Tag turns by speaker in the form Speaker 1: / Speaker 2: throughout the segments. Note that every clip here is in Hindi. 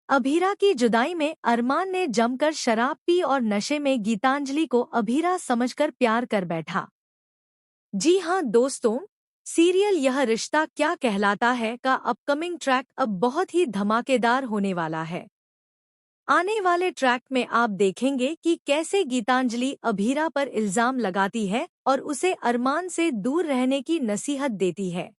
Speaker 1: अभीरा की जुदाई में अरमान ने जमकर शराब पी और नशे में गीतांजलि को अभीरा समझकर प्यार कर बैठा। जी हाँ दोस्तों, सीरियल यह रिश्ता क्या कहलाता है का अपकमिंग ट्रैक अब बहुत ही धमाकेदार होने वाला है। आने वाले ट्रैक में आप देखेंगे कि कैसे गीतांजलि अभीरा पर इल्जाम लगाती है और उसे अरमान से दूर रहने की नसीहत देती है।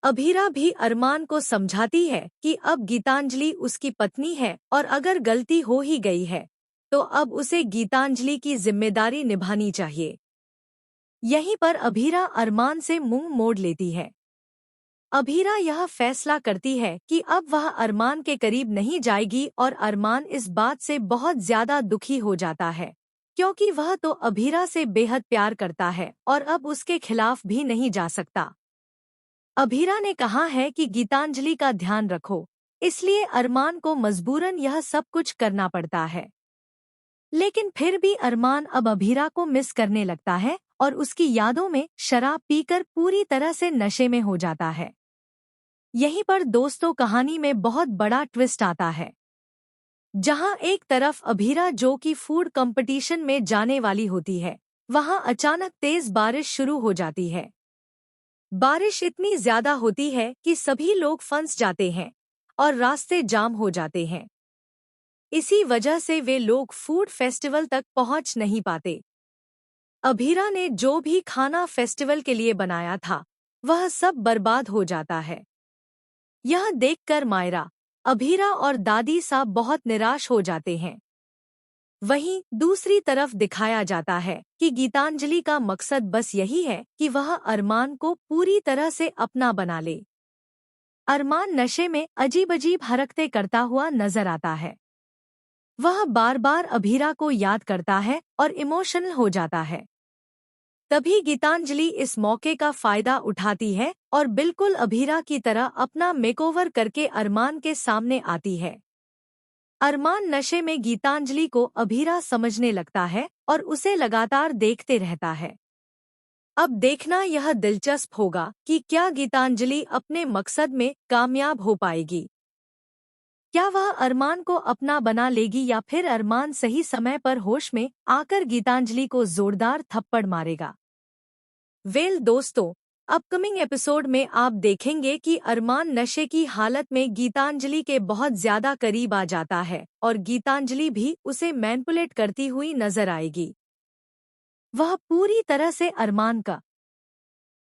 Speaker 1: अभीरा भी अरमान को समझाती है कि अब गीतांजलि उसकी पत्नी है और अगर गलती हो ही गई है तो अब उसे गीतांजलि की जिम्मेदारी निभानी चाहिए। यहीं पर अभीरा अरमान से मुंह मोड़ लेती है। अभीरा यह फैसला करती है कि अब वह अरमान के करीब नहीं जाएगी और अरमान इस बात से बहुत ज्यादा दुखी हो जाता है क्योंकि वह तो अभीरा से बेहद प्यार करता है और अब उसके खिलाफ भी नहीं जा सकता। अभीरा ने कहा है कि गीतांजलि का ध्यान रखो, इसलिए अरमान को मजबूरन यह सब कुछ करना पड़ता है। लेकिन फिर भी अरमान अब अभीरा को मिस करने लगता है और उसकी यादों में शराब पीकर पूरी तरह से नशे में हो जाता है। यहीं पर दोस्तों कहानी में बहुत बड़ा ट्विस्ट आता है, जहां एक तरफ अभीरा जो कि फूड कंपटीशन में जाने वाली होती है, वहां अचानक तेज बारिश शुरू हो जाती है। बारिश इतनी ज्यादा होती है कि सभी लोग फंस जाते हैं और रास्ते जाम हो जाते हैं। इसी वजह से वे लोग फूड फेस्टिवल तक पहुंच नहीं पाते। अभीरा ने जो भी खाना फेस्टिवल के लिए बनाया था वह सब बर्बाद हो जाता है। यह देखकर मायरा, अभीरा और दादी साहब बहुत निराश हो जाते हैं। वहीं दूसरी तरफ दिखाया जाता है कि गीतांजलि का मकसद बस यही है कि वह अरमान को पूरी तरह से अपना बना ले। अरमान नशे में अजीब अजीब हरकतें करता हुआ नजर आता है। वह बार बार अभीरा को याद करता है और इमोशनल हो जाता है। तभी गीतांजलि इस मौके का फायदा उठाती है और बिल्कुल अभीरा की तरह अपना मेकओवर करके अरमान के सामने आती है। अरमान नशे में गीतांजलि को अभीरा समझने लगता है और उसे लगातार देखते रहता है। अब देखना यह दिलचस्प होगा कि क्या गीतांजलि अपने मकसद में कामयाब हो पाएगी। क्या वह अरमान को अपना बना लेगी या फिर अरमान सही समय पर होश में आकर गीतांजलि को जोरदार थप्पड़ मारेगा। दोस्तों, अपकमिंग एपिसोड में आप देखेंगे कि अरमान नशे की हालत में गीतांजलि के बहुत ज्यादा करीब आ जाता है और गीतांजलि भी उसे मैनिपुलेट करती हुई नजर आएगी। वह पूरी तरह से अरमान का